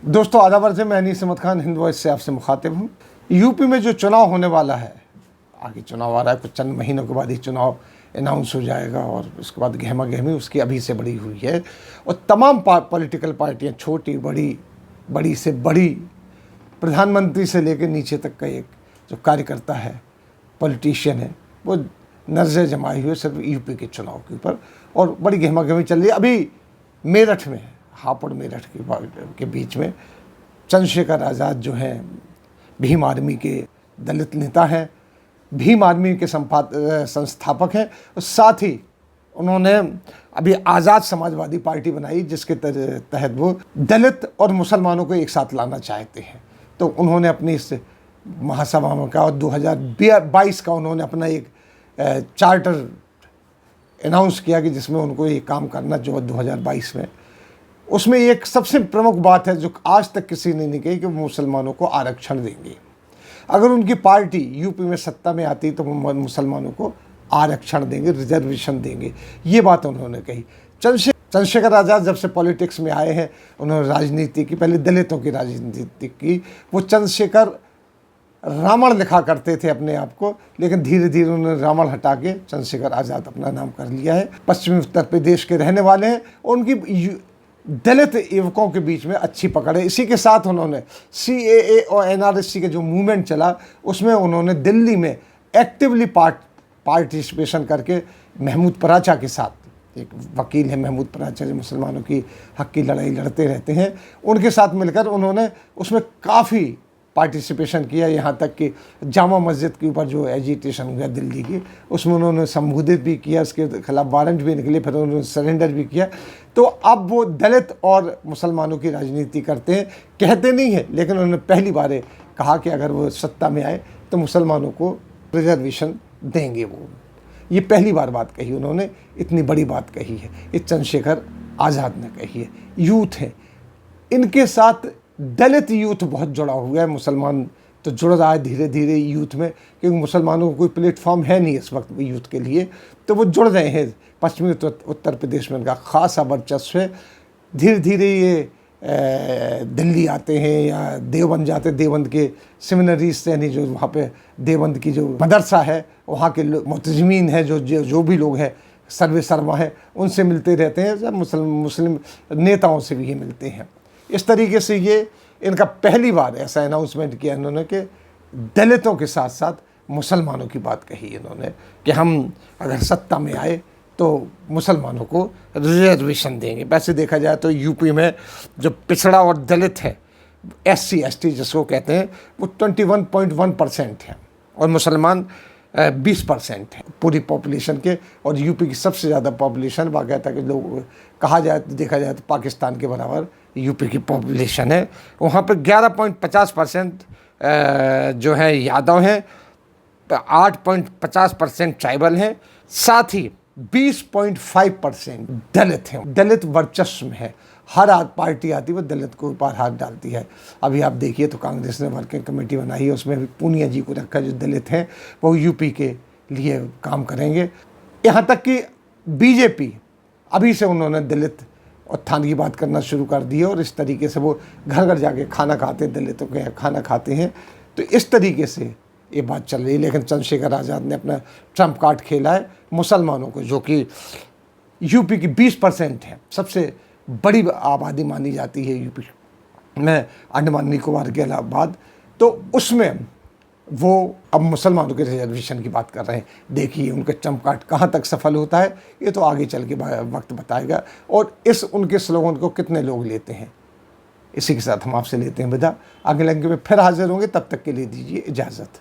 दोस्तों आदाब अर्ज़ है, मैं अनीस अहमद खान हिंद वॉइस से आपसे मुखातिब हूँ। यूपी में जो चुनाव होने वाला है, आगे चुनाव आ रहा है, कुछ चंद महीनों के बाद ही चुनाव अनाउंस हो जाएगा और उसके बाद गहमा गहमी उसकी अभी से बड़ी हुई है। और तमाम पॉलिटिकल पार्टियाँ, छोटी बड़ी, बड़ी से बड़ी, प्रधानमंत्री से लेकर नीचे तक का एक जो कार्यकर्ता है, पॉलिटिशियन है, वो नज़रें जमाए हुए सिर्फ यूपी के चुनाव के ऊपर और बड़ी गहमा गहमी चल रही है। अभी मेरठ में, हापुड़ मेरठ के बीच में चंद्रशेखर आज़ाद जो हैं, भीम आर्मी के दलित नेता हैं, भीम आर्मी के संस्थापक हैं, और साथ ही उन्होंने अभी आज़ाद समाजवादी पार्टी बनाई जिसके तहत वो दलित और मुसलमानों को एक साथ लाना चाहते हैं। तो उन्होंने अपनी इस महासभा में कहा और 2022 का उन्होंने अपना एक चार्टर अनाउंस किया कि जिसमें उनको ये काम करना जो 2022 में, उसमें एक सबसे प्रमुख बात है जो आज तक किसी ने नहीं कही कि वो मुसलमानों को आरक्षण देंगे। अगर उनकी पार्टी यूपी में सत्ता में आती तो वो मुसलमानों को आरक्षण देंगे, रिजर्वेशन देंगे। ये बात उन्होंने कही। चंद्रशेखर आज़ाद जब से पॉलिटिक्स में आए हैं, उन्होंने राजनीति की, पहले दलितों की राजनीति की। वो चंद्रशेखर रावण लिखा करते थे अपने आप को, लेकिन धीरे धीरे उन्होंने रावण हटा के चंद्रशेखर आज़ाद अपना नाम कर लिया है। पश्चिमी उत्तर प्रदेश के रहने वाले हैं और उनकी दलित युवकों के बीच में अच्छी पकड़ है। इसी के साथ उन्होंने CAA और NRC के जो मूवमेंट चला, उसमें उन्होंने दिल्ली में एक्टिवली पार्टिसिपेशन करके महमूद पराचा के साथ, एक वकील है महमूद पराचा जो मुसलमानों की हक की लड़ाई लड़ते रहते हैं, उनके साथ मिलकर उन्होंने उसमें काफ़ी पार्टिसिपेशन किया। यहाँ तक कि जामा मस्जिद के ऊपर जो एजिटेशन हुआ दिल्ली की, उसमें उन्होंने संबोधित भी किया, उसके खिलाफ वारंट भी निकले, फिर उन्होंने सरेंडर भी किया। तो अब वो दलित और मुसलमानों की राजनीति करते हैं, कहते नहीं हैं, लेकिन उन्होंने पहली बार कहा कि अगर वो सत्ता में आए तो मुसलमानों को रिजर्वेशन देंगे। वो ये पहली बार बात कही उन्होंने, इतनी बड़ी बात कही है, ये चंद्रशेखर आज़ाद ने कही है। यूथ है, इनके साथ दलित यूथ बहुत जुड़ा हुआ है। मुसलमान तो जुड़ रहा है धीरे धीरे यूथ में, क्योंकि मुसलमानों को कोई प्लेटफॉर्म है नहीं इस वक्त यूथ के लिए, तो वो जुड़ रहे हैं। पश्चिमी उत्तर प्रदेश में उनका ख़ासा वर्चस्व है। धीरे धीरे ये दिल्ली आते हैं या देवबंद जाते हैं, देवबंद के सेमिनरीज से, यानी जो वहाँ पे देवबंद की जो मदरसा है, वहाँ के मुतज़मीन हैं, जो भी लोग हैं, सर्वे सर्मा हैं, उनसे मिलते रहते हैं। जब मुस्लिम नेताओं से भी ये मिलते हैं। इस तरीके से ये इनका पहली बार ऐसा अनाउंसमेंट किया इन्होंने कि दलितों के साथ साथ मुसलमानों की बात कही इन्होंने कि हम अगर सत्ता में आए तो मुसलमानों को रिजर्वेशन देंगे। वैसे देखा जाए तो यूपी में जो पिछड़ा और दलित है, SC ST जिसको कहते हैं, वो 21.1% है और मुसलमान 20% है पूरी पॉपुलेशन के। और यूपी की सबसे ज़्यादा पॉपुलेशन बाकायदा के लोग कहा जाए तो, देखा जाए तो पाकिस्तान के बराबर यूपी की पॉपुलेशन है। वहाँ पर 11.50% जो है यादव हैं, 8.50% ट्राइबल हैं, साथ ही 20.5% दलित हैं। दलित वर्चस्व में है, हर पार्टी आती है वो दलित को ऊपर हाथ डालती है। अभी आप देखिए तो कांग्रेस ने वर्किंग कमेटी बनाई है, उसमें भी पूनिया जी को रखा, जो दलित हैं वो यूपी के लिए काम करेंगे। यहाँ तक कि BJP अभी से उन्होंने दलित उत्थान की बात करना शुरू कर दी है और इस तरीके से वो घर घर जाके खाना खाते हैं, दलितों के खाना खाते हैं। तो इस तरीके से ये बात चल रही है। लेकिन चंद्रशेखर आज़ाद ने अपना ट्रम्प कार्ड खेला है मुसलमानों को, जो कि यूपी की 20% है, सबसे बड़ी आबादी मानी जाती है यूपी में, अंडमान निकोबार के बाद। तो उसमें वो अब मुसलमानों के रिजर्वेशन की बात कर रहे हैं। देखिए उनका ट्रम्प कार्ड कहाँ तक सफल होता है, ये तो आगे चल के वक्त बताएगा, और इस उनके स्लोगन को कितने लोग लेते हैं। इसी के साथ हम आपसे लेते हैं विदा। अगले अंक में फिर हाजिर होंगे, तब तक के लिए दीजिए इजाज़त।